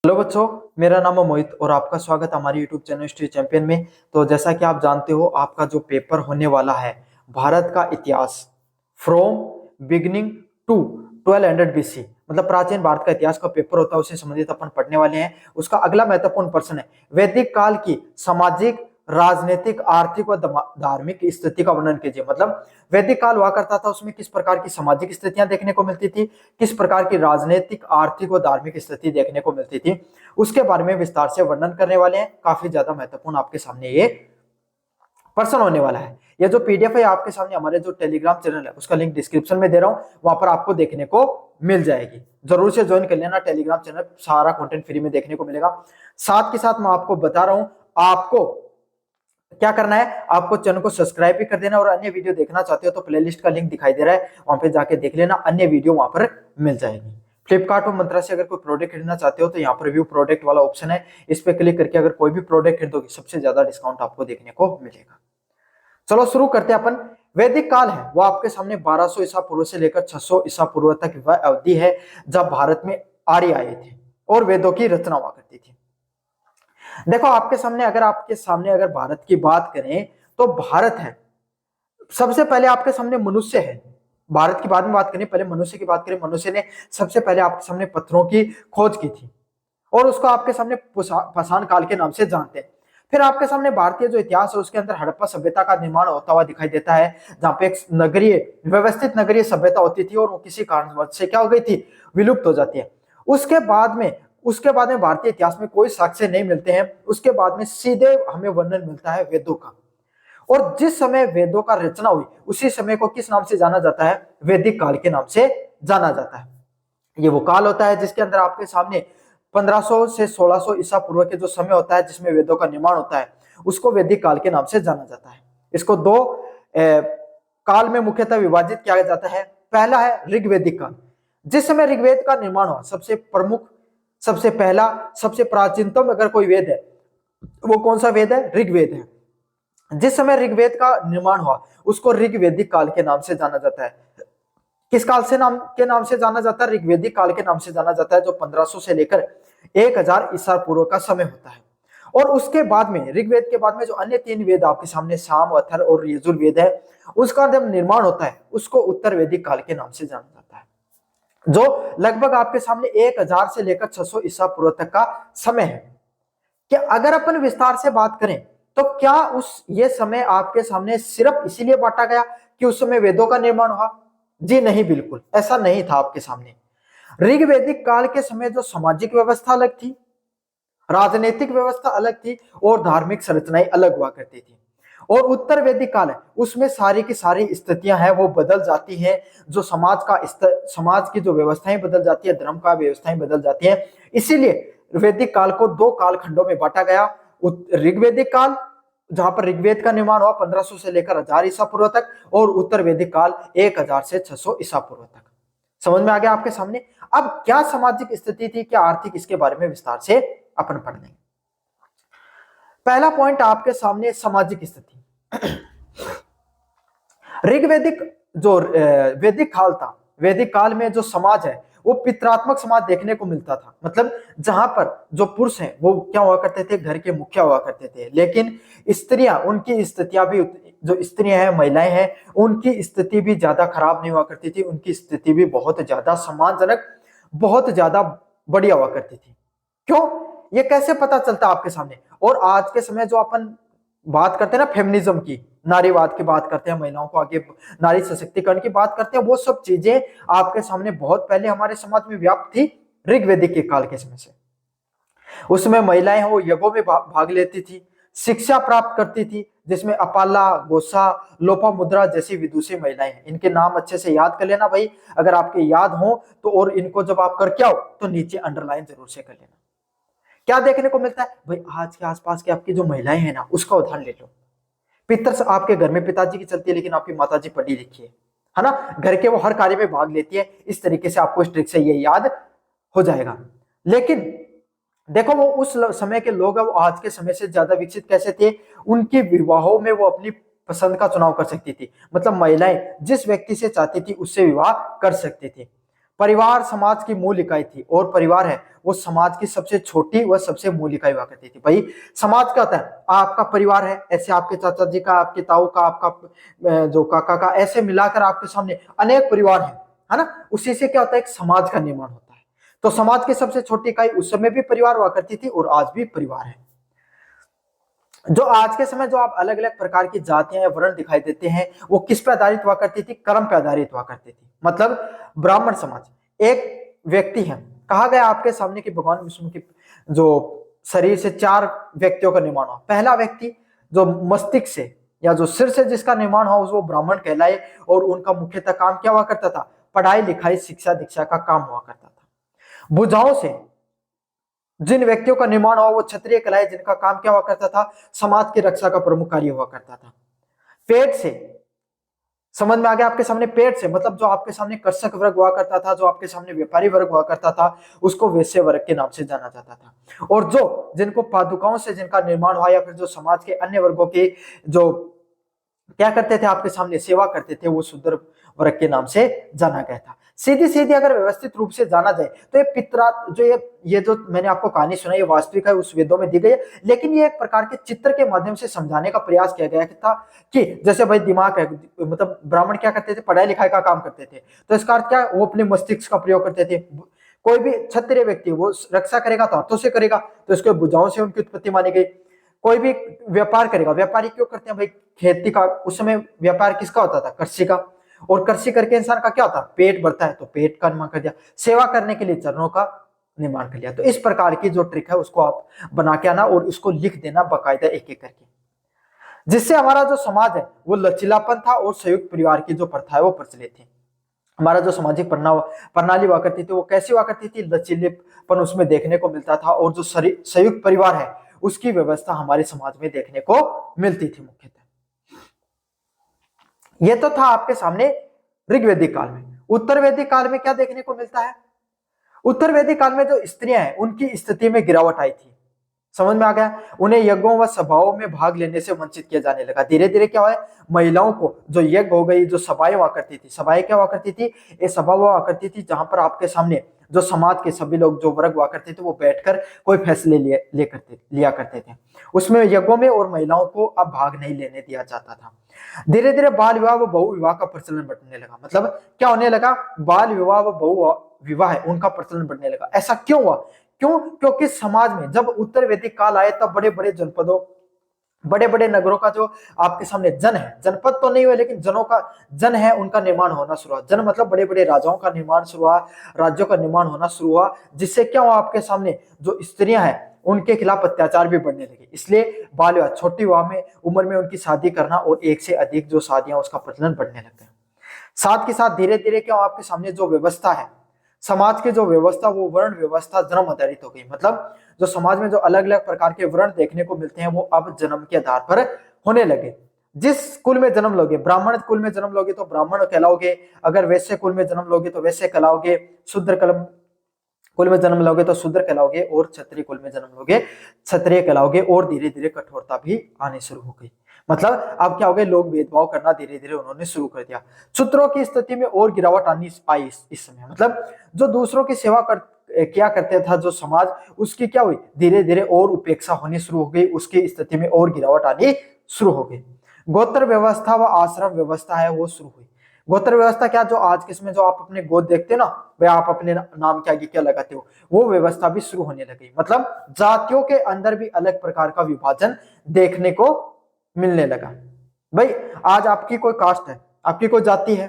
Hello बच्चों, मेरा नाम है मोहित और आपका स्वागत है हमारे यूट्यूब चैनल हिस्ट्री चैंपियन में। तो जैसा कि आप जानते हो, आपका जो पेपर होने वाला है भारत का इतिहास फ्रॉम बिगिनिंग टू 1200 बीसी, मतलब प्राचीन भारत का इतिहास का पेपर होता है, उससे संबंधित अपन पढ़ने वाले हैं। उसका अगला महत्वपूर्ण प्रश्न है वैदिक काल की सामाजिक, राजनीतिक, आर्थिक व धार्मिक स्थिति का वर्णन कीजिए। मतलब वैदिक काल हुआ करता था, उसमें किस प्रकार की सामाजिक स्थितियां देखने को मिलती थी, किस प्रकार की राजनीतिक, आर्थिक व धार्मिक स्थिति देखने को मिलती थी, उसके बारे में विस्तार से वर्णन करने वाले हैं। काफी ज्यादा महत्वपूर्ण आपके सामने ये प्रश्न होने वाला है। ये जो पीडीएफ है आपके सामने हमारे जो टेलीग्राम चैनल है उसका लिंक डिस्क्रिप्शन में दे रहा हूं, वहां पर आपको देखने को मिल जाएगी। जरूर से ज्वाइन कर लेना टेलीग्राम चैनल, सारा कंटेंट फ्री में देखने को मिलेगा। साथ के साथ मैं आपको बता रहा हूं, आपको क्या करना है, आपको चैनल को सब्सक्राइब भी कर देना और अन्य वीडियो देखना चाहते हो तो प्लेलिस्ट का लिंक दिखाई दे रहा है, वहां पे जाके देख लेना, अन्य वीडियो वहां पर मिल जाएगी। फ्लिपकार्ट और मंत्रा से अगर कोई प्रोडक्ट खरीदना चाहते हो तो यहाँ पर व्यू प्रोडक्ट वाला ऑप्शन है, इस पे क्लिक करके अगर कोई भी प्रोडक्ट खरीदोगे सबसे ज्यादा डिस्काउंट आपको देखने को मिलेगा। चलो शुरू करते हैं अपन। वैदिक काल है वो आपके सामने 1200 ईसा पूर्व से लेकर 600 ईसा पूर्व तक वह अवधि है जब भारत में आर्य आए थे और वेदों की रचना हुआ करती थी। देखो आपके सामने अगर भारत की बात करें तो भारत है, सबसे पहले आपके सामने मनुष्य है। भारत की बाद में बात करें, पहले मनुष्य की बात करें। मनुष्य ने सबसे पहले आपके सामने पत्थरों की खोज की थी और उसको आपके सामने पाषाण काल के नाम से जानते हैं। फिर आपके सामने भारतीय जो इतिहास है उसके अंदर हड़प्पा सभ्यता का निर्माण होता हुआ दिखाई देता है, जहां पे एक नगरीय, व्यवस्थित नगरीय सभ्यता होती थी और वो किसी कारणवश से क्या हो गई थी, विलुप्त हो जाती है। उसके बाद में भारतीय इतिहास में कोई साक्ष्य नहीं मिलते हैं। उसके बाद में सीधे हमें वर्णन मिलता है वेदों का, और जिस समय वेदों का रचना हुई उसी समय को किस नाम से जाना जाता है, वैदिक काल के नाम से जाना जाता है। ये वो काल होता है जिसके अंदर आपके सामने 1500 से 1600 ईसा पूर्व के जो समय होता है जिसमें वेदों का निर्माण होता है, उसको वैदिक काल के नाम से जाना जाता है। इसको दो काल में मुख्यतः विभाजित किया जाता है। पहला है ऋग्वैदिक काल, जिस समय ऋग्वेद का निर्माण हुआ, सबसे प्रमुख, सबसे पहला, सबसे प्राचीनतम अगर कोई वेद है वो कौन सा वेद है, ऋग्वेद है। जिस समय ऋग्वेद का निर्माण हुआ उसको ऋग्वैदिक काल के नाम से जाना जाता है। किस काल से नाम से जाना जाता है, ऋग्वैदिक काल के नाम से जाना जाता है, जो 1500 से लेकर 1000 ईसा पूर्व का समय होता है। और उसके बाद में, ऋग्वेद के बाद में जो अन्य तीन वेद आपके सामने साम, अथर्व और यजुर्वेद है, उसका जब निर्माण होता है उसको उत्तर वैदिक काल के नाम से जाना जाता है, जो लगभग आपके सामने 1000 से लेकर 600 ईसा पूर्व तक का समय है। क्या अगर अपन विस्तार से बात करें तो क्या ये समय आपके सामने सिर्फ इसीलिए बांटा गया कि उस समय वेदों का निर्माण हुआ? जी नहीं, बिल्कुल ऐसा नहीं था। आपके सामने ऋग्वैदिक काल के समय जो सामाजिक व्यवस्था अलग थी, राजनीतिक व्यवस्था अलग थी और धार्मिक संरचनाएं अलग हुआ करती थी। और उत्तर वैदिक काल है उसमें सारी की सारी स्थितियां हैं वो बदल जाती हैं, जो समाज की जो व्यवस्थाएं बदल जाती है, धर्म का व्यवस्थाएं बदल जाती हैं। इसीलिए वैदिक काल को दो काल खंडों में बांटा गया। ऋग्वैदिक काल जहां पर ऋग्वेद का निर्माण हुआ 1500 से लेकर 1000 ईसा पूर्व तक, और उत्तर वैदिक काल 1000 से 600 ईसा पूर्व तक। समझ में आ गया आपके सामने? अब क्या सामाजिक स्थिति थी, क्या आर्थिक, इसके बारे में विस्तार से अपन पढ़ लेंगे। पहला पॉइंट आपके सामने सामाजिक स्थिति। ऋग्वैदिक जो वैदिक काल था, वैदिक काल में जो समाज है वो पितरात्मक समाज देखने को मिलता था। मतलब जहां पर जो पुरुष हैं वो क्या हुआ करते थे, घर के मुखिया हुआ करते थे, लेकिन स्त्रियां, उनकी स्थितियां भी, जो स्त्रियां हैं, महिलाएं हैं, उनकी स्थिति भी ज्यादा खराब नहीं हुआ करती थी, उनकी स्थिति भी बहुत ज्यादा सम्मानजनक, बहुत ज्यादा बढ़िया हुआ करती थी। क्यों, ये कैसे पता चलता आपके सामने? और आज के समय जो अपन बात करते हैं ना फेमिनिज्म की, नारीवाद की बात करते हैं, महिलाओं को आगे, नारी सशक्तिकरण की बात करते हैं, वो सब चीजें आपके सामने बहुत पहले हमारे समाज में व्याप्त थी, ऋग्वैदिक के काल के समय से। उसमें महिलाएं वो यज्ञों में भाग लेती थी, शिक्षा प्राप्त करती थी, जिसमें अपाला, गोसा, लोपामुद्रा जैसी विदुषी महिलाएं हैं। इनके नाम अच्छे से याद कर लेना भाई, अगर आपके याद हो तो, और इनको जब आप करके आओ तो नीचे अंडरलाइन जरूर से कर लेना। क्या देखने को मिलता है भाई, आज के आसपास की आपकी जो महिलाएं हैं ना, उसका उदाहरण ले लो। पितर आपके घर में पिताजी की चलती है, लेकिन आपकी माताजी पढ़ी लिखी है ना, घर के वो हर कार्य में भाग लेती है। इस तरीके से आपको इस ट्रिक से ये याद हो जाएगा। लेकिन देखो, वो उस समय के लोग वो आज के समय से ज्यादा विकसित कैसे थे, उनके विवाहों में वो अपनी पसंद का चुनाव कर सकती थी। मतलब महिलाएं जिस व्यक्ति से चाहती थी उससे विवाह कर सकती थी। परिवार समाज की मूल इकाई थी, और परिवार है वो समाज की सबसे छोटी व सबसे मूल इकाई हुआ करती थी। भाई समाज क्या होता है, आपका परिवार है, ऐसे आपके चाचा जी का, आपके ताऊ का, आपका जो काका का, ऐसे मिलाकर आपके सामने अनेक परिवार है ना। उसी से क्या होता है, एक समाज का निर्माण होता है। तो समाज की सबसे छोटी इकाई उस समय भी परिवार हुआ करती थी और आज भी परिवार है। जो आज के समय जो आप अलग अलग प्रकार की जातियां या वर्ण दिखाई देते हैं, वो किस पे आधारित हुआ करती थी, कर्म पे आधारित हुआ करती थी। मतलब ब्राह्मण समाज, एक व्यक्ति है, कहा गया आपके सामने कि भगवान विष्णु की जो शरीर से 4 व्यक्तियों का निर्माण हुआ। पहला व्यक्ति जो मस्तिष्क से या जो सिर से जिसका निर्माण हुआ वो ब्राह्मण कहलाए, और उनका मुख्यतः काम क्या हुआ करता था, पढ़ाई लिखाई शिक्षा दीक्षा का काम हुआ करता था। भुजाओं से जिन व्यक्तियों का निर्माण हुआ वो क्षत्रिय कहलाए, जिनका काम क्या हुआ करता था, समाज की रक्षा का प्रमुख कार्य हुआ करता था। पेट से, समझ में आ गया आपके सामने, पेट से मतलब जो आपके सामने कृषक वर्ग हुआ करता था, जो आपके सामने व्यापारी वर्ग हुआ करता था, उसको वैश्य वर्ग के नाम से जाना जाता था। और जो जिनको पादुकाओं से जिनका निर्माण हुआ, या फिर जो समाज के अन्य वर्गों के जो क्या करते थे, आपके सामने सेवा करते थे, वो शूद्र वर्ग के नाम से जाना गया था। सीधी सीधी अगर व्यवस्थित रूप से जाना जाए तो ये पितरा जो ये जो मैंने आपको कहानी सुनाई, ये वास्तविक है, उस वेदों में दी गई है, लेकिन ये एक प्रकार के चित्र के माध्यम से समझाने का प्रयास किया गया था कि जैसे भाई दिमाग है, मतलब ब्राह्मण क्या करते थे, पढ़ाई लिखाई का काम करते थे, तो इसका अर्थ क्या, वो अपने मस्तिष्क का प्रयोग करते थे। कोई भी क्षत्रिय व्यक्ति वो रक्षा करेगा तो हाथों से करेगा, तो इसको भुजाओं से उनकी उत्पत्ति मानी गई। कोई भी व्यापार करेगा, व्यापारी क्यों करते हैं भाई, खेती का, उस समय व्यापार किसका होता था, कृषि का, और कृषि करके इंसान का क्या होता है, पेट भरता है, तो पेट का निर्माण कर दिया, सेवा करने के लिए चरणों का निर्माण कर लिया। तो इस प्रकार की जो ट्रिक है उसको आप बना के आना और इसको लिख देना बाकायदा एक एक करके, जिससे हमारा जो समाज है वो लचीलापन था और संयुक्त परिवार की जो प्रथा है वो प्रचलित थी। हमारा जो सामाजिक प्रणाली हुआ करती थी वो कैसी हुआ करती थी, लचीलेपन उसमें देखने को मिलता था, और जो संयुक्त परिवार है उसकी व्यवस्था हमारे समाज में देखने को मिलती थी मुख्यतः। यह तो था आपके सामने ऋग्वैदिक काल में। उत्तर वैदिक काल में क्या देखने को मिलता है, उत्तर वैदिक काल में जो स्त्रियां हैं उनकी स्थिति में गिरावट आई थी। समझ में आ गया, उन्हें यज्ञों व सभाओं में भाग लेने से वंचित किया जाने लगा। धीरे धीरे क्या हुआ, महिलाओं को जो यज्ञ हो गई, जो सभाएं हुआ करती थी, सभाएं क्या हुआ करती थी, ये सभा हुआ करती थी जहां पर आपके सामने जो समाज के सभी लोग जो वर्ग हुआ करते थे वो बैठकर कोई फैसले लिया करते थे। उसमें यज्ञों में और महिलाओं को अब भाग नहीं लेने दिया जाता था। धीरे धीरे बाल विवाह व बहु विवाह का प्रचलन बढ़ने लगा। मतलब क्या होने लगा, बाल विवाह व बहु विवाह है उनका प्रचलन बढ़ने लगा। ऐसा क्यों हुआ, क्यों, क्योंकि समाज में जब उत्तर वैदिक काल आए तब बड़े बड़े जनपदों, बड़े बड़े नगरों का जो आपके सामने जन है, जनपद तो नहीं हुए लेकिन जनों का जन है उनका निर्माण होना शुरू हुआ। जन मतलब बड़े बड़े राजाओं का निर्माण शुरू हुआ, राज्यों का निर्माण होना शुरू हुआ, जिससे क्या हुआ, आपके सामने जो स्त्रियां हैं उनके खिलाफ अत्याचार भी बढ़ने लगे। इसलिए बाल विवाह, छोटी विवाह में उम्र में उनकी शादी करना और एक से अधिक जो शादियां, उसका प्रचलन बढ़ने लग गया। साथ के साथ धीरे धीरे क्या आपके सामने जो व्यवस्था है, समाज की जो व्यवस्था, वो वर्ण व्यवस्था जन्म आधारित हो गई। मतलब जो समाज में जो अलग अलग प्रकार के वर्ण देखने को मिलते हैं वो अब जन्म के आधार पर होने लगे। जिस कुल में जन्म लोगे, ब्राह्मण कुल में जन्म लोगे तो ब्राह्मण कहलाओगे, अगर वैश्य कुल में जन्म लोगे तो वैश्य कहलाओगे, शूद्र कुल में जन्म लोगे तो शूद्र कहलाओगे, और क्षत्रिय कुल में जन्म लोगे क्षत्रिय कहलाओगे। और धीरे धीरे कठोरता भी आनी शुरू हो गई। मतलब अब क्या हो गया, लोग भेदभाव करना धीरे धीरे उन्होंने शुरू कर दिया। शूद्रों की स्थिति में और गिरावट आनी आई इस समय। मतलब जो दूसरों की सेवा किया करते था जो समाज, उसकी क्या हुई, धीरे धीरे और उपेक्षा होनी शुरू हो गई, उसकी स्थिति में और गिरावट आनी शुरू हो गई। गोत्र व्यवस्था व आश्रम व्यवस्था है वो शुरू हुई। गोत्र व्यवस्था क्या, जो आज के समय जो आप अपने गोद देखते हो ना, वह आप अपने नाम के आगे क्या लगाते हो, वो व्यवस्था भी शुरू होने लगी। मतलब जातियों के अंदर भी अलग प्रकार का विभाजन देखने को मिलने लगा। भाई आज आपकी कोई कास्ट है, आपकी कोई जाति है,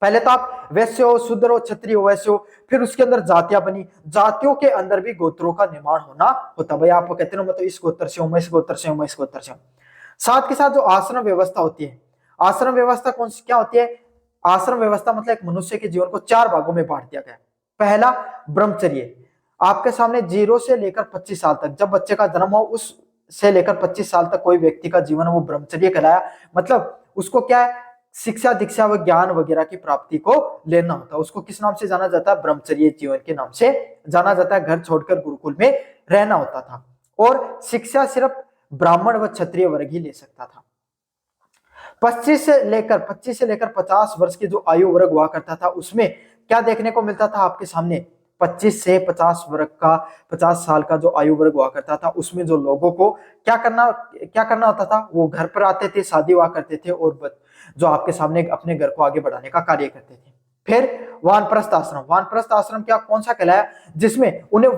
पहले तो आप वैश्य हो, शूद्र हो, क्षत्रिय हो, वैश्य हो, फिर उसके अंदर जातियां बनी, जातियों के अंदर भी गोत्रों का निर्माण होना होता। भाई आप कहते हो मतलब इस गोत्र से हूं, मैं इस गोत्र से हूं, मैं इस गोत्र से हूं। साथ के साथ जो आश्रम व्यवस्था होती है, आश्रम व्यवस्था कौन सी क्या होती है, आश्रम व्यवस्था मतलब एक मनुष्य के जीवन को 4 भागों में बांट दिया गया। पहला ब्रह्मचर्य, आपके सामने 0 से लेकर 25 साल तक, जब बच्चे का जन्म हो उस से लेकर 25 साल तक कोई व्यक्ति का जीवन वो ब्रह्मचर्य कहलाया। मतलब उसको क्या है, शिक्षा दीक्षा व ज्ञान वगैरह की प्राप्ति को लेना होता है। उसको किस नाम से जाना जाता है, ब्रह्मचर्य जीवन के नाम से जाना जाता है। घर छोड़कर गुरुकुल में रहना होता था, और शिक्षा सिर्फ ब्राह्मण व क्षत्रिय वर्ग ही ले सकता था। 25 से लेकर 50 वर्ष की जो आयु वर्ग हुआ करता था उसमें क्या देखने को मिलता था आपके सामने? 25 से 50 साल का जो आयु वर्ग हुआ करता था, उसमें जो लोगों को क्या करना होता था, वो घर पर आते थे, शादी हुआ करते थे और जो आपके सामने अपने घर को आगे बढ़ाने का कार्य करते थे। फिर वानप्रस्थ आश्रम क्या कौन सा कहलाया? जिसमें उन्हें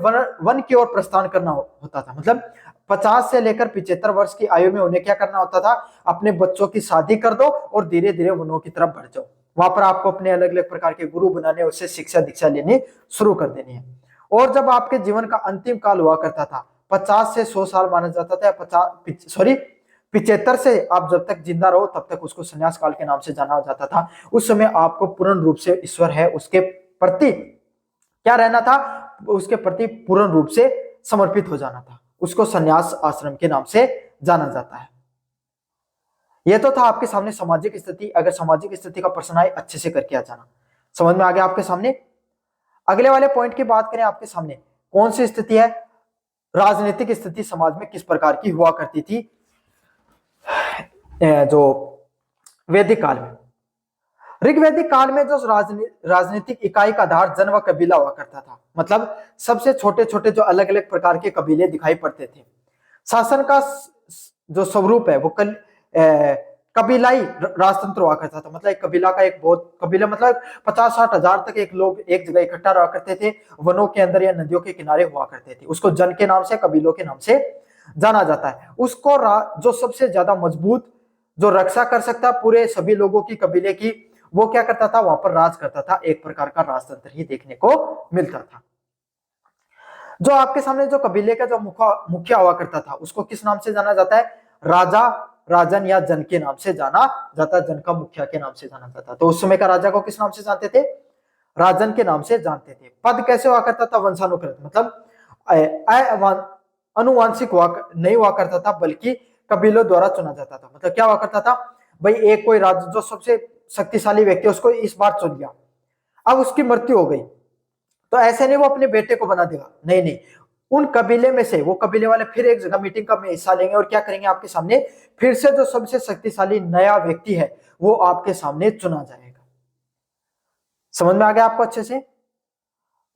वन की ओर प्रस्थान करना होता था। मतलब 50 से लेकर 75 वर्ष की आयु में उन्हें क्या करना होता था? अपने बच्चों की शादी कर दो और धीरे धीरे वनों की तरफ बढ़ जाओ। वहां पर आपको अपने अलग अलग प्रकार के गुरु बनाने, उससे शिक्षा दीक्षा लेनी शुरू कर देनी है। और जब आपके जीवन का अंतिम काल हुआ करता था, 50 से 100 साल माना जाता था, 75 से आप जब तक जिंदा रहो तब तक उसको संन्यास काल के नाम से जाना जाता था। उस समय आपको पूर्ण रूप से ईश्वर है उसके प्रति क्या रहना था? उसके प्रति पूर्ण रूप से समर्पित हो जाना था। उसको संन्यास आश्रम के नाम से जाना जाता है। यह तो था आपके सामने सामाजिक स्थिति। अगर सामाजिक स्थिति का प्रश्न आए, अच्छे से करके आ जाना। समझ में आ गया आपके सामने? अगले वाले पॉइंट की बात करें, आपके सामने कौन सी स्थिति है? राजनीतिक स्थिति समाज में किस प्रकार की हुआ करती थी जो वैदिक काल में। ऋग्वैदिक काल में जो राजनीतिक इकाई का आधार जन व कबीला हुआ करता था। मतलब सबसे छोटे छोटे जो अलग अलग प्रकार के कबीले दिखाई पड़ते थे। शासन का जो स्वरूप है वो कबीलाई राजतंत्र हुआ करता था। मतलब एक कबीला का कबीला मतलब 50-60 हजार तक एक लोग एक जगह इकट्ठा रहा करते थे, वनों के अंदर या नदियों के किनारे हुआ करते थे। उसको जन के नाम से, कबीलों के नाम से जाना जाता है। उसको जो सबसे ज्यादा मजबूत, जो रक्षा कर सकता पूरे सभी लोगों की, कबीले की, वो क्या करता था? वहां पर राज करता था। एक प्रकार का राजतंत्र ही देखने को मिलता था। जो आपके सामने जो कबीले का जो मुखिया हुआ करता था, उसको किस नाम से जाना जाता है? राजा, राजन या जन के नाम से जाना जाता है। जन का मुखिया के नाम से जाना जाता। तो उस समय का राजा को किस नाम से जानते थे? राजन के नाम से जानते थे। पद कैसे हुआ करता था? वंशानुक्रत, मतलब अनुवांशिक नहीं हुआ करता था, बल्कि कबीलों द्वारा चुना जाता था। मतलब क्या हुआ करता था भाई, एक कोई राजा जो सबसे शक्तिशाली व्यक्ति, उसको इस बार चुन लिया, अब उसकी मृत्यु हो गई तो ऐसे नहीं वो अपने बेटे को बना देगा, नहीं नहीं, उन कबीले में से वो कबीले वाले फिर एक जगह मीटिंग का में हिस्सा लेंगे और क्या करेंगे? आपके सामने फिर से जो सबसे शक्तिशाली नया व्यक्ति है वो आपके सामने चुना जाएगा। समझ में आ गया आपको अच्छे से?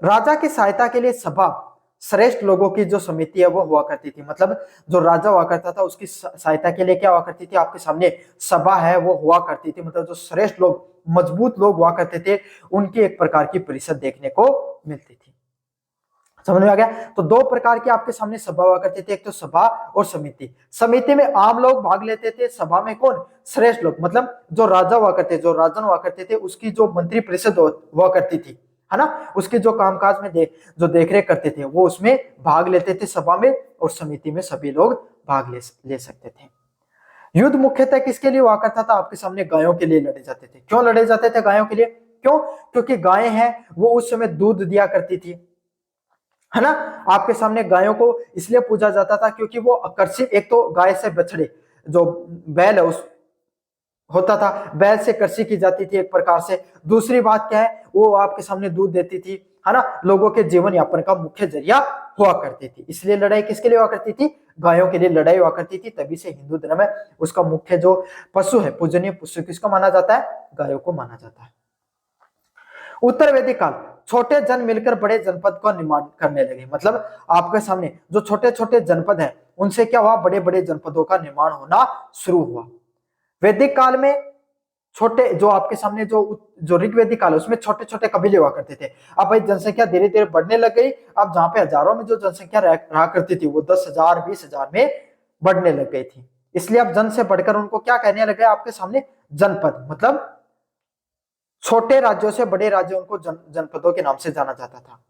राजा की सहायता के लिए सभा, श्रेष्ठ लोगों की जो समिति है वो हुआ करती थी। मतलब जो राजा हुआ करता था उसकी सहायता के लिए क्या हुआ करती थी? आपके सामने सभा है वो हुआ करती थी। मतलब जो श्रेष्ठ लोग, मजबूत लोग हुआ करते थे, उनकी एक प्रकार की परिषद देखने को मिलती थी। समझ में आ गया? तो दो प्रकार की आपके सामने सभा हुआ करती थी, एक तो सभा और समिति। समिति में आम लोग भाग लेते थे, सभा में कौन? श्रेष्ठ लोग। मतलब जो राजा हुआ करते, जो राजन हुआ करते थे, उसकी जो मंत्री परिषद हुआ करती थी, है ना, उसके जो कामकाज में जो देखरेख करते थे वो उसमें भाग लेते थे सभा में, और समिति में सभी लोग भाग ले सकते थे। युद्ध मुख्यतः किसके लिए हुआ करता था? आपके सामने गायों के लिए लड़े जाते थे। क्यों लड़े जाते थे गायों के लिए? क्यों? क्योंकि गायें हैं वो उस समय दूध दिया करती थी, है ना। आपके सामने गायों को इसलिए पूजा जाता था क्योंकि वो आकर्षित, एक तो गाय से बछड़े, जो बैल है उस होता था, बैल से कृषि की जाती थी एक प्रकार से। दूसरी बात क्या है? वो आपके सामने दूध देती थी, है ना, लोगों के जीवन यापन का मुख्य जरिया हुआ करती थी। इसलिए लड़ाई किसके लिए हुआ करती थी? गायों के लिए लड़ाई हुआ करती थी। तभी से हिंदू धर्म में उसका मुख्य जो पशु है, पूजनीय पशु किसको माना जाता है? गायों को माना जाता है। उत्तर वैदिक काल, छोटे जन मिलकर बड़े जनपद का निर्माण करने लगे। मतलब आपके सामने जो छोटे छोटे जनपद हैं, उनसे क्या हुआ? बड़े बड़े जनपदों का निर्माण होना शुरू हुआ। वैदिक काल में छोटे, जो आपके सामने जो ऋग्वैदिक काल है उसमें छोटे छोटे कबीले हुआ करते थे। अब भाई जनसंख्या धीरे धीरे बढ़ने लग गई। अब जहां पे हजारों में जो जनसंख्या रहा करती थी वो 10,000 20,000 में बढ़ने लग गई थी। इसलिए अब जन से बढ़कर उनको क्या कहने लगे? आपके सामने जनपद। मतलब छोटे राज्यों से बड़े राज्य, उनको जनपदों के नाम से जाना जाता था।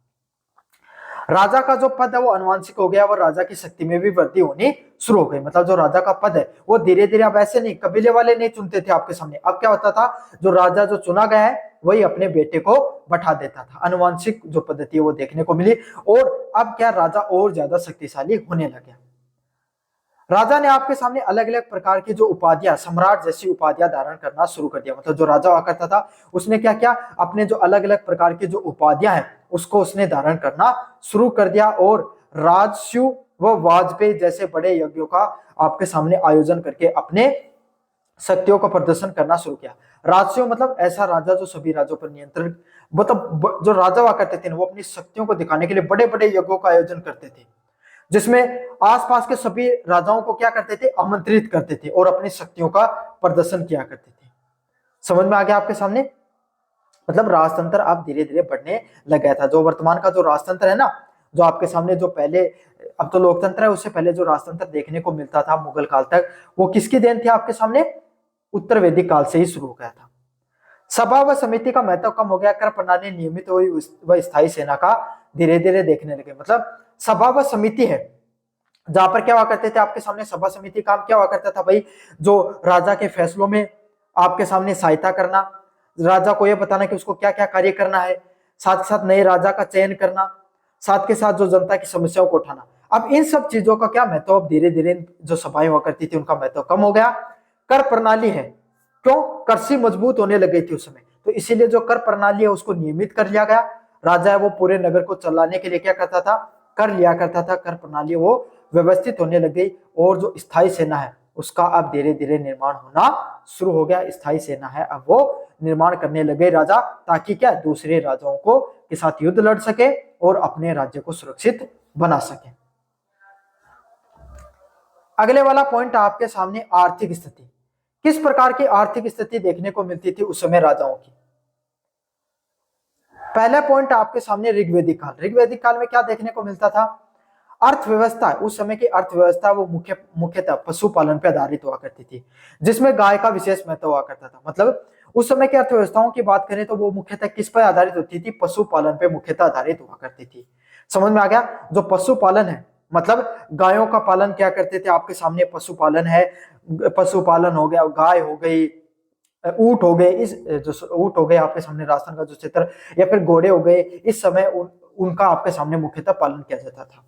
राजा का जो पद है वो अनुवांशिक हो गया और राजा की शक्ति में भी वृद्धि होनी शुरू हो गई। मतलब जो राजा का पद है वो धीरे धीरे, अब ऐसे नहीं कबीले वाले नहीं चुनते थे आपके सामने। अब क्या होता था? जो राजा जो चुना गया है वही अपने बेटे को बैठा देता था। अनुवांशिक जो पद्धति है वो देखने को मिली, और अब क्या, राजा और ज्यादा शक्तिशाली होने लगे। राजा ने आपके सामने अलग अलग प्रकार की जो उपाधियां, सम्राट जैसी उपाधियां धारण करना शुरू कर दिया। मतलब जो राजा हुआ करता था उसने क्या किया? अपने जो अलग अलग प्रकार की जो उपाधियां हैं उसको उसने धारण करना शुरू कर दिया, और राजस्व व वाजपेयी जैसे बड़े यज्ञों का आपके सामने आयोजन करके अपने शक्तियों का प्रदर्शन करना शुरू किया। राजस्व मतलब ऐसा राजा जो सभी राज्यों पर नियंत्रण मतलब जो राजा हुआ करते थे वो अपनी शक्तियों को दिखाने के लिए बड़े बड़े यज्ञों का आयोजन करते थे, जिसमें आसपास के सभी राजाओं को क्या करते थे, आमंत्रित करते थे और अपनी शक्तियों का प्रदर्शन किया करते थे। समझ में आ गया आपके सामने? मतलब राजतंत्र अब धीरे धीरे बढ़ने लग गया था। जो वर्तमान का जो राजतंत्र है ना, जो आपके सामने जो पहले, अब तो लोकतंत्र है, उससे पहले जो राजतंत्र देखने को मिलता था मुगल काल तक, वो किसकी देन थी आपके सामने? उत्तर वैदिक काल से ही शुरू हो गया था। सभा व समिति का महत्व कम हो गया, कर प्रणाली नियमित हुई व स्थायी सेना का धीरे धीरे देखने लगे। मतलब सभा व समिति है, जहां पर क्या हुआ करते थे आपके सामने, सभा समिति काम क्या हुआ करता था भाई, जो राजा के फैसलों में आपके सामने सहायता करना, राजा को यह बताना कि उसको क्या क्या कार्य करना है, साथ के साथ नए राजा का चयन करना, साथ के साथ जो जनता की समस्याओं को उठाना। अब इन सब चीजों का क्या महत्व, अब धीरे धीरे जो सभाएं हुआ करती थी उनका महत्व कम हो गया। कर प्रणाली है, क्यों? कृषि मजबूत होने लग गई थी उस समय, तो इसीलिए जो कर प्रणाली है उसको नियमित कर लिया गया। राजा है वो पूरे नगर को चलाने के लिए क्या करता था, कर लिया करता था। कर प्रणाली वो व्यवस्थित होने लग गई, और जो स्थायी सेना है उसका अब धीरे धीरे निर्माण होना शुरू हो गया। स्थायी सेना है अब वो निर्माण करने लगे राजा, ताकि क्या, दूसरे राजाओं को के साथ युद्ध लड़ सके और अपने राज्य को सुरक्षित बना सके। अगले वाला पॉइंट आपके सामने आर्थिक स्थिति। किस प्रकार की आर्थिक स्थिति देखने को मिलती थी उस समय राजाओं की? पहला पॉइंट आपके सामने ऋग्वैदिक काल। ऋग्वैदिक काल में क्या देखने को मिलता था? अर्थव्यवस्था, उस समय की अर्थव्यवस्था वो मुख्यतः पशुपालन पर आधारित हुआ करती थी, जिसमें गाय का विशेष महत्व हुआ करता था। मतलब उस समय की अर्थव्यवस्थाओं की बात करें तो वो मुख्यतः किस पर आधारित होती थी? पशुपालन पे मुख्यतः आधारित हुआ करती थी। समझ में आ गया? जो पशुपालन है, मतलब गायों का पालन क्या करते थे आपके सामने, पशुपालन है। पशुपालन हो गया, गाय हो गई, ऊंट हो गए, इस जो ऊंट हो गए आपके सामने राजस्थान का जो क्षेत्र, या फिर घोड़े हो गए, इस समय उनका आपके सामने मुख्यतः पालन किया जाता था।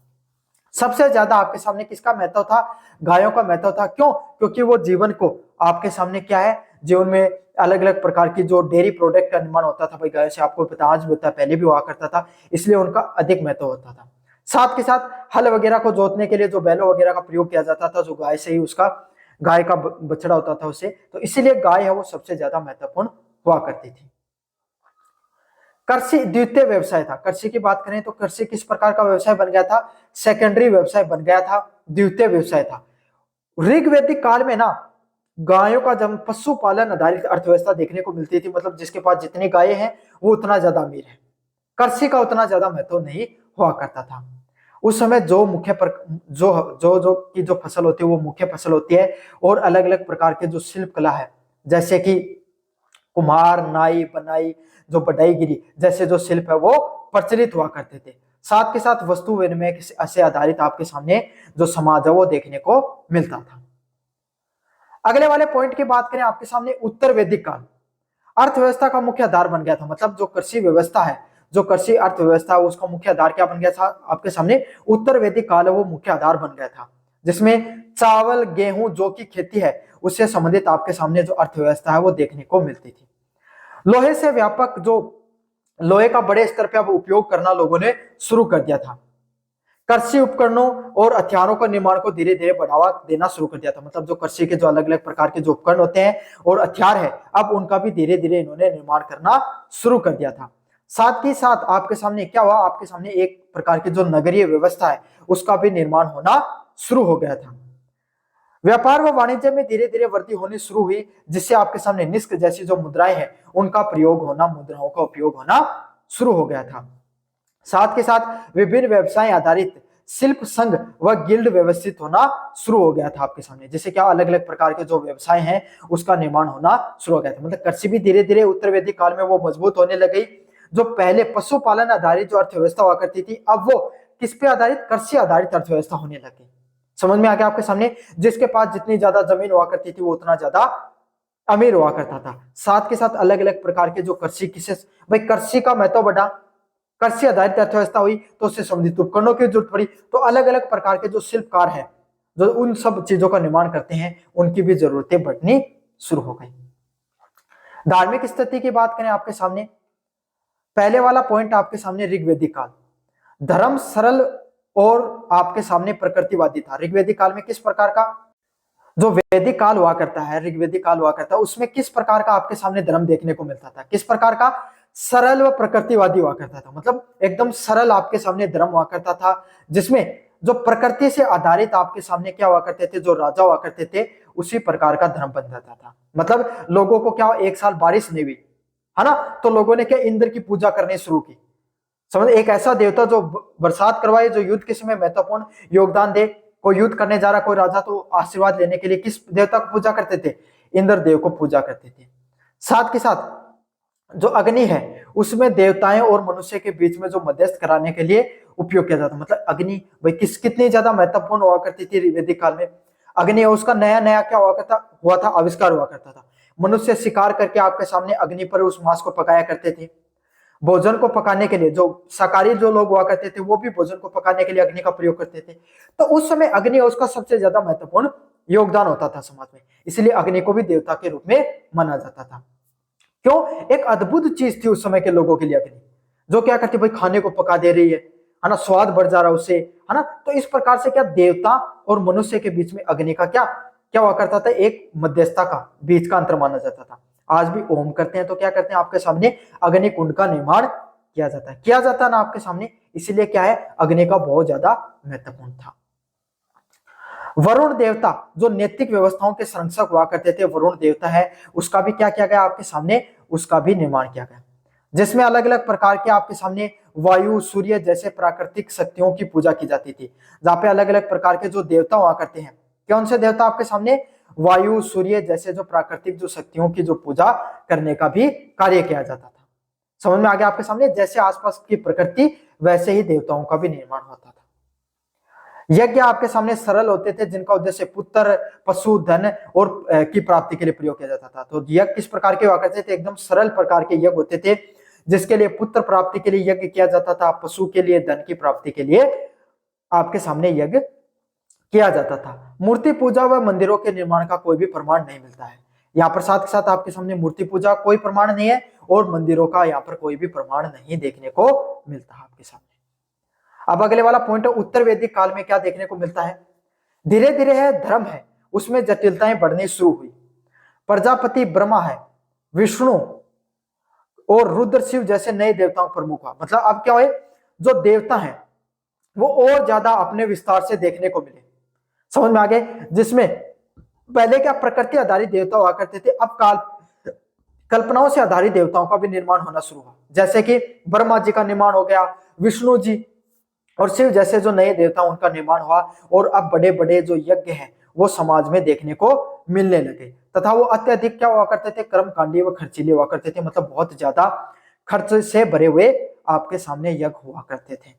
सबसे ज्यादा आपके सामने किसका महत्व था? गायों का महत्व था। क्यों? क्योंकि वो जीवन को आपके सामने क्या है, जीवन में अलग अलग प्रकार की जो डेयरी प्रोडक्ट का निर्माण होता था भाई गायों से, आपको पता आज भी होता है, पहले भी हुआ करता था, इसलिए उनका अधिक महत्व होता था। साथ के साथ हल वगैरह को जोतने के लिए जो बैलों वगैरह का प्रयोग किया जाता था, जो गाय से ही उसका, गाय का बछड़ा होता था उससे, तो इसीलिए गाय है वो सबसे ज्यादा महत्वपूर्ण हुआ करती थी। कृषि द्वितीय व्यवसाय था। कृषि की बात करें तो कृषि किस प्रकार का व्यवसाय बन गया था? सेकेंडरी व्यवसाय बन गया था, द्वितीय व्यवसाय था। ऋग्वैदिक काल में ना गायों का जब पशुपालन आधारित अर्थव्यवस्था देखने को मिलती थी, मतलब जिसके पास जितनी गायें हैं वो उतना ज्यादा अमीर है। कृषि का उतना ज्यादा महत्व नहीं हुआ करता था उस समय। जो मुख्य जो फसल होती है वो मुख्य फसल होती है, और अलग अलग प्रकार के जो शिल्प कला है, जैसे कि कुम्हार, नाई, बनाई, जो बढ़ईगिरी जैसे जो शिल्प है वो प्रचलित हुआ करते थे। साथ के साथ वस्तु विनिमय से आधारित आपके सामने जो समाज है वो देखने को मिलता था। अगले वाले पॉइंट की बात करें आपके सामने, उत्तर वैदिक काल अर्थव्यवस्था का मुख्य आधार बन गया था। मतलब जो कृषि व्यवस्था है, जो कृषि अर्थव्यवस्था है, उसका मुख्य आधार क्या बन गया था आपके सामने? उत्तर वैदिक काल है वो मुख्य आधार बन गया था, जिसमें चावल, गेहूं, जो की खेती है उससे संबंधित आपके सामने जो अर्थव्यवस्था है वो देखने को मिलती थी। लोहे से व्यापक, जो लोहे का बड़े स्तर पर उपयोग करना लोगों ने शुरू कर दिया था। कृषि उपकरणों और हथियारों का निर्माण को धीरे धीरे बढ़ावा देना शुरू कर दिया था। मतलब जो कृषि के जो अलग अलग प्रकार के जो उपकरण होते हैं और हथियार है, अब उनका भी धीरे धीरे इन्होंने निर्माण करना शुरू कर दिया था। साथ ही साथ आपके सामने क्या हुआ, आपके सामने एक प्रकार की जो नगरीय व्यवस्था है उसका भी निर्माण होना शुरू हो गया था। व्यापार व वाणिज्य में धीरे धीरे वृद्धि होनी शुरू हुई, जिससे आपके सामने निष्क जैसी जो मुद्राएं हैं उनका प्रयोग होना, मुद्राओं का उपयोग होना शुरू हो गया था। साथ के साथ विभिन्न व्यवसाय आधारित शिल्प संघ व गिल्ड व्यवस्थित होना शुरू हो गया था आपके सामने, जैसे क्या अलग अलग प्रकार के जो व्यवसाय हैं उसका निर्माण होना शुरू हो गया था। मतलब कृषि भी धीरे धीरे उत्तर वैदिक काल में वो मजबूत होने लग गई। जो पहले पशुपालन आधारित जो अर्थव्यवस्था हुआ करती थी, अब वो किस पे आधारित? कृषि आधारित अर्थव्यवस्था होने लगी। समझ में आ गया आपके सामने? जिसके पास जितनी ज्यादा जमीन हुआ करती थी वो उतना ज्यादा अमीर हुआ करता था। साथ के साथ अलग अलग प्रकार के जो कृषि किसे, भाई कृषि का महत्व बढ़ा, कृषि आधारित अर्थव्यवस्था हुई तो उससे संबंधित उपकरणों की जरूरत पड़ी, तो अलग अलग प्रकार के जो शिल्पकार हैं जो उन सब चीजों का निर्माण करते हैं उनकी भी जरूरतें बढ़नी शुरू हो गई। धार्मिक स्थिति की बात करें आपके सामने, पहले वाला पॉइंट आपके सामने ऋग्वैदिक काल, धर्म सरल और आपके सामने प्रकृतिवादी था। ऋग्वैदिक काल में किस प्रकार का जो वैदिक काल हुआ करता है, ऋग्वैदिक काल हुआ करता है, उसमें किस प्रकार का आपके सामने धर्म देखने को मिलता था? किस प्रकार का? सरल व प्रकृतिवादी हुआ करता था। मतलब एकदम सरल आपके सामने धर्म हुआ करता था, जिसमें जो प्रकृति से आधारित आपके सामने क्या हुआ करते थे, जो राजा हुआ करते थे उसी प्रकार का धर्म बन जाता था। मतलब लोगों को क्या, एक साल बारिश नहीं हुई है ना, तो लोगों ने क्या, इंद्र की पूजा करनी शुरू की। समझ, एक ऐसा देवता जो बरसात करवाए, जो युद्ध के समय महत्वपूर्ण योगदान दे। कोई युद्ध करने जा रहा कोई राजा, तो आशीर्वाद लेने के लिए किस देवता को पूजा करते थे, इंद्र देव को पूजा करते थे। साथ के साथ जो अग्नि है उसमें देवताएं और मनुष्य के बीच में जो मध्यस्थ कराने के लिए उपयोग किया जाता। मतलब अग्नि भाई कितनी ज्यादा महत्वपूर्ण हुआ करती थी वैदिक काल में। अग्नि उसका नया नया क्या हुआ था, आविष्कार हुआ करता था। मनुष्य शिकार करके आपके सामने अग्नि पर उस मांस को पकाया करते थे। भोजन को पकाने के लिए जो शाकाहारी जो लोग हुआ करते थे वो भी भोजन को पकाने के लिए अग्नि का प्रयोग करते थे। तो उस समय अग्नि उसका सबसे ज्यादा महत्वपूर्ण योगदान होता था समाज में, इसलिए अग्नि को भी देवता के रूप में माना जाता था। क्यों, एक अद्भुत चीज थी उस समय के लोगों के लिए अग्नि, जो क्या करती, भाई खाने को पका दे रही है ना, स्वाद बढ़ जा रहा है उससे, है ना। तो इस प्रकार से क्या, देवता और मनुष्य के बीच में अग्नि का क्या क्या हुआ करता था, एक मध्यस्थता का बीच का अंतर माना जाता था। आज भी ओम करते हैं तो क्या करते हैं, आपके सामने अग्नि कुंड का निर्माण किया जाता है ना आपके सामने। इसीलिए क्या है, अग्नि का बहुत ज्यादा महत्वपूर्ण था। वरुण देवता जो नैतिक व्यवस्थाओं के संरक्षक हुआ करते थे, वरुण देवता है, उसका भी क्या किया गया आपके सामने, उसका भी निर्माण किया गया, जिसमें अलग अलग प्रकार के आपके सामने वायु, सूर्य जैसे प्राकृतिक शक्तियों की पूजा की जाती थी। जहां पे अलग अलग प्रकार के जो देवता हुआ करते हैं, कौन से देवता आपके सामने, वायु, सूर्य जैसे जो प्राकृतिक जो शक्तियों की जो पूजा करने का भी कार्य किया जाता था। समझ में आ गया आपके सामने, जैसे आसपास की प्रकृति वैसे ही देवताओं का भी निर्माण होता था। यज्ञ आपके सामने सरल होते थे, जिनका उद्देश्य पुत्र, पशु, धन और की प्राप्ति के लिए प्रयोग किया जाता था। तो यज्ञ किस प्रकार के हुआ करते थे, एकदम सरल प्रकार के यज्ञ होते थे, जिसके लिए पुत्र प्राप्ति के लिए यज्ञ किया जाता था, पशु के लिए, धन की प्राप्ति के लिए आपके सामने यज्ञ किया जाता था। मूर्ति पूजा व मंदिरों के निर्माण का कोई भी प्रमाण नहीं मिलता है। यहाँ पर साथ के साथ आपके सामने मूर्ति पूजा कोई प्रमाण नहीं है, और मंदिरों का यहाँ पर कोई भी प्रमाण नहीं देखने को मिलता है आपके सामने। अब अगले वाला पॉइंट है, उत्तर वैदिक काल में क्या देखने को मिलता है। धीरे धीरे है धर्म है उसमें जटिलताएं बढ़नी शुरू हुई। प्रजापति ब्रह्मा है, विष्णु और रुद्र शिव जैसे नए देवताओं प्रमुख हुआ। मतलब अब क्या हुए, जो देवता हैं वो और ज्यादा अपने विस्तार से देखने को मिले। समझ में आ गए, जिसमें पहले क्या प्रकृति आधारित देवता हुआ करते थे, अब कल्पनाओं से आधारित देवताओं का भी निर्माण होना शुरू हुआ। जैसे कि ब्रह्मा जी का निर्माण हो गया, विष्णु जी और शिव जैसे जो नए देवता उनका निर्माण हुआ, और अब बड़े बड़े जो यज्ञ हैं वो समाज में देखने को मिलने लगे, तथा वो अत्यधिक क्या हुआ करते थे, कर्मकांडी व खर्चीले हुआ करते थे। मतलब बहुत ज्यादा खर्च से भरे हुए आपके सामने यज्ञ हुआ करते थे।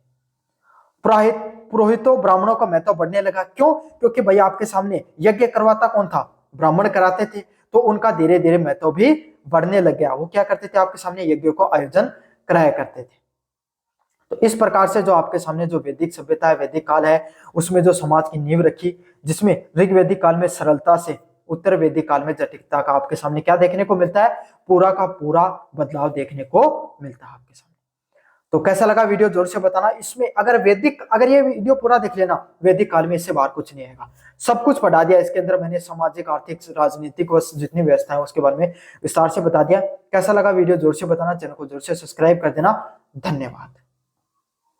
पुरोहितों ब्राह्मणों का महत्व बढ़ने लगा। क्यों, क्योंकि भाई आपके सामने यज्ञ करवाता कौन था, ब्राह्मण कराते थे, तो उनका धीरे धीरे महत्व भी बढ़ने लग गया। वो क्या करते थे, आपके सामने यज्ञों को आयोजन कराया करते थे। तो इस प्रकार से जो आपके सामने जो वैदिक सभ्यता है, वैदिक काल है, उसमें जो समाज की नींव रखी, जिसमें ऋग्वैदिक काल में सरलता से उत्तर वैदिक काल में जटिलता का आपके सामने क्या देखने को मिलता है, पूरा का पूरा बदलाव देखने को मिलता है आपके सामने। तो कैसा लगा वीडियो जरूर से बताना। इसमें अगर ये वीडियो पूरा देख लेना, वैदिक काल में इससे बाहर कुछ नहीं आएगा, सब कुछ पढ़ा दिया इसके अंदर मैंने, सामाजिक, आर्थिक, राजनीतिक व जितनी व्यवस्था है उसके बारे में विस्तार से बता दिया। कैसा लगा वीडियो जरूर से बताना, चैनल को जरूर से सब्सक्राइब कर देना। धन्यवाद।